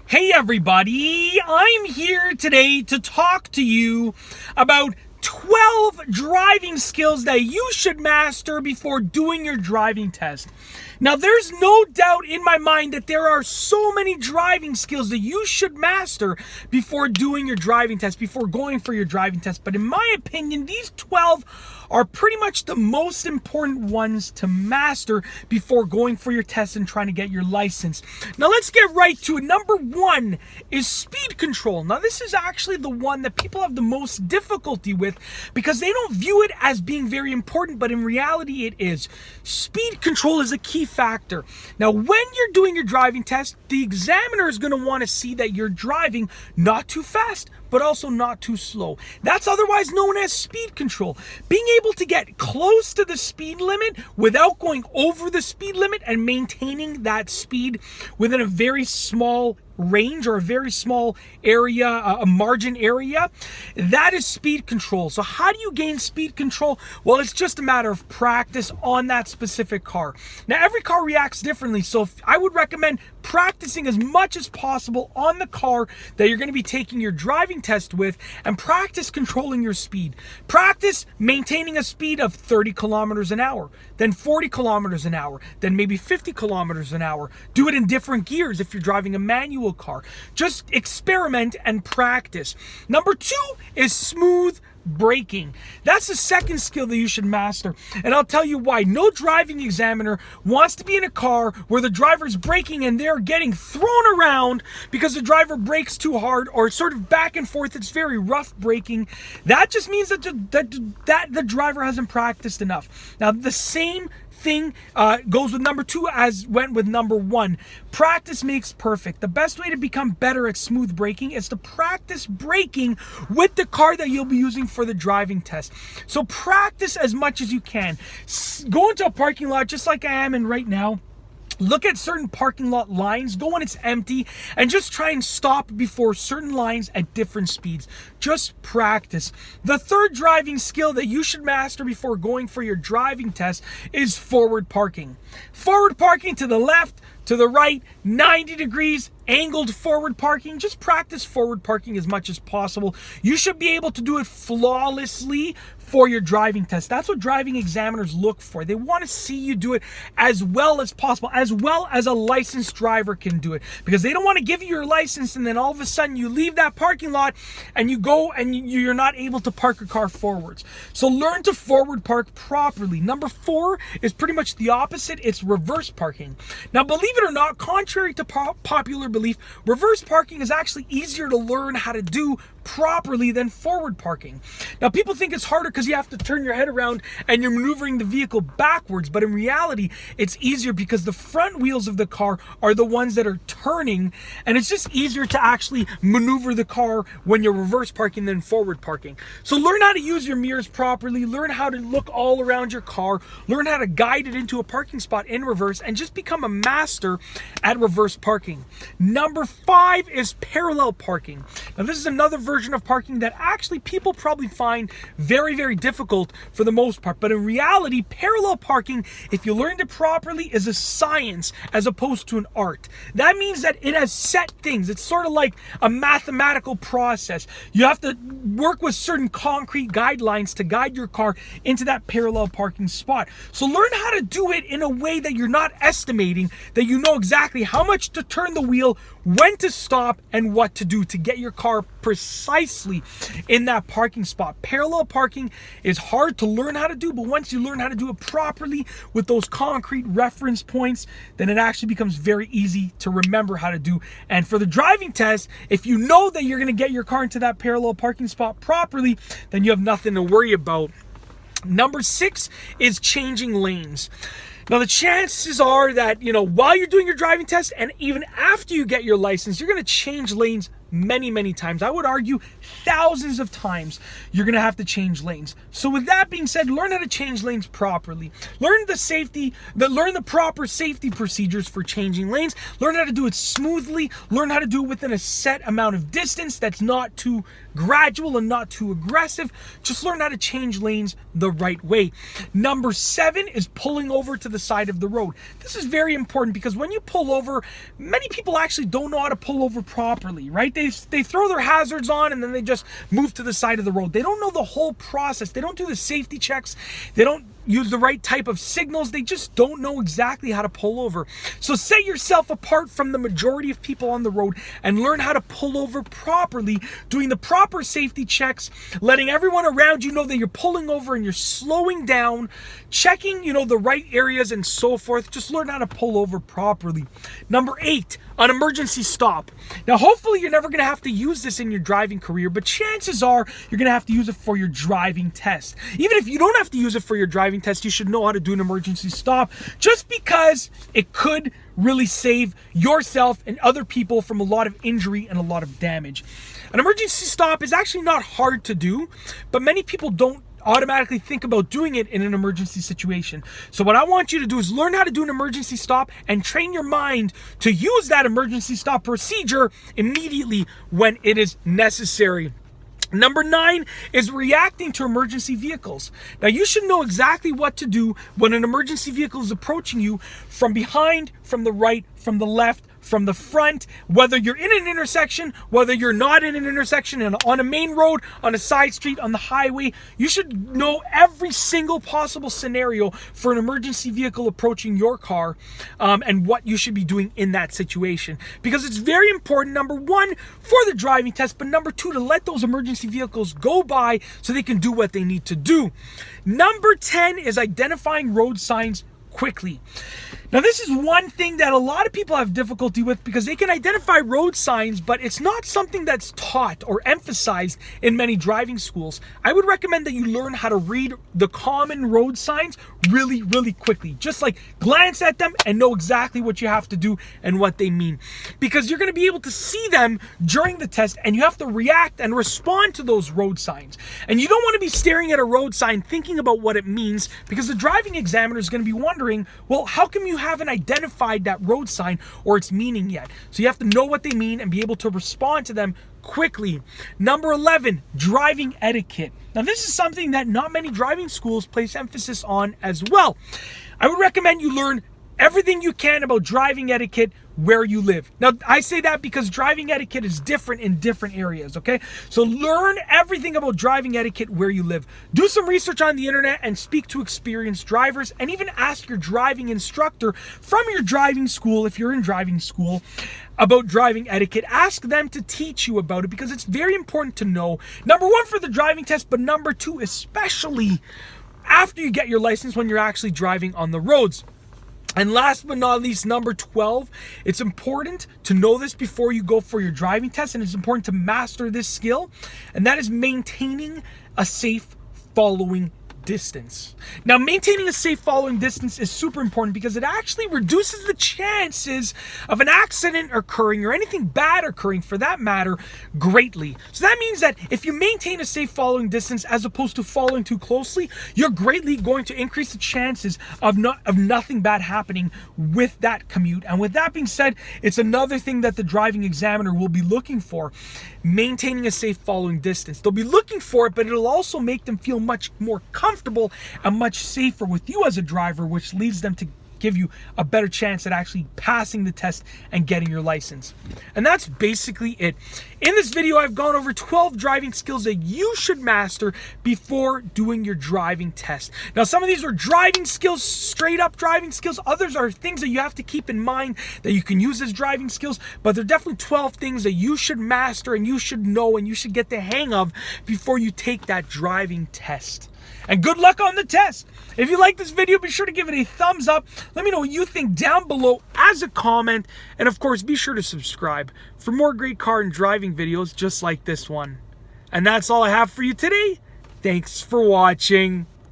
Hey everybody, I'm here today to talk to you about 12 driving skills that you should master before doing your driving test. Now, there's no doubt in my mind that there are so many driving skills that you should master before doing your driving test, before going for your driving test. But in my opinion, these 12 are pretty much the most important ones to master before going for your test and trying to get your license. Now, let's get right to it. Number one is speed control. Now, this is actually the one that people have the most difficulty with because they don't view it as being very important, but in reality it is. Speed control is a key factor. Now, when you're doing your driving test, the examiner is going to want to see that you're driving not too fast, but also not too slow. That's otherwise known as speed control. Being able to get close to the speed limit without going over the speed limit and maintaining that speed within a very small range or a very small area, a margin area, that is speed control. So how do you gain speed control? Well, it's just a matter of practice on that specific car. Now, every car reacts differently, so I would recommend practicing as much as possible on the car that you're going to be taking your driving test with, and practice controlling your speed. Practice maintaining a speed of 30 kilometers an hour, then 40 kilometers an hour, then maybe 50 kilometers an hour. Do it in different gears if you're driving a manual car. Just experiment and practice. Number two is smooth braking. That's the second skill that you should master, and I'll tell you why. No driving examiner wants to be in a car where the driver's braking and they're getting thrown around because the driver brakes too hard or sort of back and forth. It's very rough braking. That just means that the driver hasn't practiced enough. Now, the same thing goes with number two as went with number one. Practice makes perfect. The best way to become better at smooth braking is to practice braking with the car that you'll be using for the driving test. So practice as much as you can. Go into a parking lot just like I am in right now. Look at certain parking lot lines, go when it's empty, and just try and stop before certain lines at different speeds. Just practice. The third driving skill that you should master before going for your driving test is forward parking. Forward parking to the left, to the right, 90 degrees, angled forward parking. Just practice forward parking as much as possible. You should be able to do it flawlessly for your driving test. That's what driving examiners look for. They want to see you do it as well as possible, as well as a licensed driver can do it, because they don't want to give you your license and then all of a sudden you leave that parking lot and you go and you're not able to park your car forwards. So learn to forward park properly. Number four is pretty much the opposite. It's reverse parking. Now, believe it or not, contrary to popular belief, reverse parking is actually easier to learn how to do properly than forward parking. Now, people think it's harder because you have to turn your head around and you're maneuvering the vehicle backwards, but in reality, it's easier because the front wheels of the car are the ones that are turning, and it's just easier to actually maneuver the car when you're reverse parking than forward parking. So learn how to use your mirrors properly, learn how to look all around your car, learn how to guide it into a parking spot in reverse, and just become a master at reverse parking. Number five is parallel parking. Now, this is another version of parking that actually people probably find very, very difficult for the most part. But in reality, parallel parking, if you learned it properly, is a science as opposed to an art. That means that it has set things. It's sort of like a mathematical process. You have to work with certain concrete guidelines to guide your car into that parallel parking spot. So learn how to do it in a way that you're not estimating, that you know exactly how much to turn the wheel, when to stop, and what to do to get your car precisely in that parking spot. Parallel parking is hard to learn how to do, but once you learn how to do it properly with those concrete reference points, then it actually becomes very easy to remember how to do. And for the driving test, if you know that you're going to get your car into that parallel parking spot properly, then you have nothing to worry about. Number six is changing lanes. Now, the chances are that, while you're doing your driving test and even after you get your license, you're going to change lanes many, many times. I would argue thousands of times you're going to have to change lanes. So with that being said, learn how to change lanes properly. Learn the proper safety procedures for changing lanes. Learn how to do it smoothly. Learn how to do it within a set amount of distance that's not too gradual and not too aggressive. Just learn how to change lanes the right way. Number 7 is pulling over to the side of the road. This is very important because when you pull over, many people actually don't know how to pull over properly, right? They throw their hazards on and then they just move to the side of the road. They don't know the whole process. They don't do the safety checks. They don't use the right type of signals. They just don't know exactly how to pull over. So set yourself apart from the majority of people on the road and learn how to pull over properly, doing the proper safety checks, letting everyone around you know that you're pulling over and you're slowing down, checking, the right areas and so forth. Just learn how to pull over properly. Number 8, an emergency stop. Now, hopefully you're never going to have to use this in your driving career, but chances are you're going to have to use it for your driving test. Even if you don't have to use it for your driving test, you should know how to do an emergency stop, just because it could really save yourself and other people from a lot of injury and a lot of damage. An emergency stop is actually not hard to do, but many people don't automatically think about doing it in an emergency situation. So what I want you to do is learn how to do an emergency stop and train your mind to use that emergency stop procedure immediately when it is necessary. Number 9 is reacting to emergency vehicles. Now, you should know exactly what to do when an emergency vehicle is approaching you from behind, from the right, from the left, from the front, whether you're in an intersection, whether you're not in an intersection, and on a main road, on a side street, on the highway. You should know every single possible scenario for an emergency vehicle approaching your car, and what you should be doing in that situation. Because it's very important, number 1, for the driving test, but number 2, to let those emergency vehicles go by so they can do what they need to do. Number 10 is identifying road signs quickly. Now, this is one thing that a lot of people have difficulty with because they can identify road signs, but it's not something that's taught or emphasized in many driving schools. I would recommend that you learn how to read the common road signs really, really quickly. Just like glance at them and know exactly what you have to do and what they mean. Because you're going to be able to see them during the test and you have to react and respond to those road signs. And you don't want to be staring at a road sign thinking about what it means, because the driving examiner is going to be wondering, well, how come you haven't identified that road sign or its meaning yet? So you have to know what they mean and be able to respond to them quickly. Number 11, driving etiquette. Now, this is something that not many driving schools place emphasis on as well. I would recommend you learn everything you can about driving etiquette where you live. Now, I say that because driving etiquette is different in different areas, okay? So learn everything about driving etiquette where you live. Do some research on the internet and speak to experienced drivers, and even ask your driving instructor from your driving school, if you're in driving school, about driving etiquette. Ask them to teach you about it because it's very important to know. Number 1, for the driving test, but number 2, especially after you get your license, when you're actually driving on the roads. And last but not least, number 12, it's important to know this before you go for your driving test, and it's important to master this skill, and that is maintaining a safe following distance. Now, maintaining a safe following distance is super important because it actually reduces the chances of an accident occurring, or anything bad occurring for that matter, greatly. So that means that if you maintain a safe following distance as opposed to following too closely, you're greatly going to increase the chances of nothing bad happening with that commute. And with that being said, it's another thing that the driving examiner will be looking for, maintaining a safe following distance. They'll be looking for it, but it'll also make them feel much more comfortable and much safer with you as a driver, which leads them to give you a better chance at actually passing the test and getting your license. And that's basically it. In this video, I've gone over 12 driving skills that you should master before doing your driving test. Now, some of these are driving skills, straight up driving skills. Others are things that you have to keep in mind that you can use as driving skills, but they're definitely 12 things that you should master and you should know and you should get the hang of before you take that driving test. And good luck on the test. If you like this video, be sure to give it a thumbs up. Let me know what you think down below as a comment. And of course, be sure to subscribe for more great car and driving videos just like this one. And that's all I have for you today. Thanks for watching.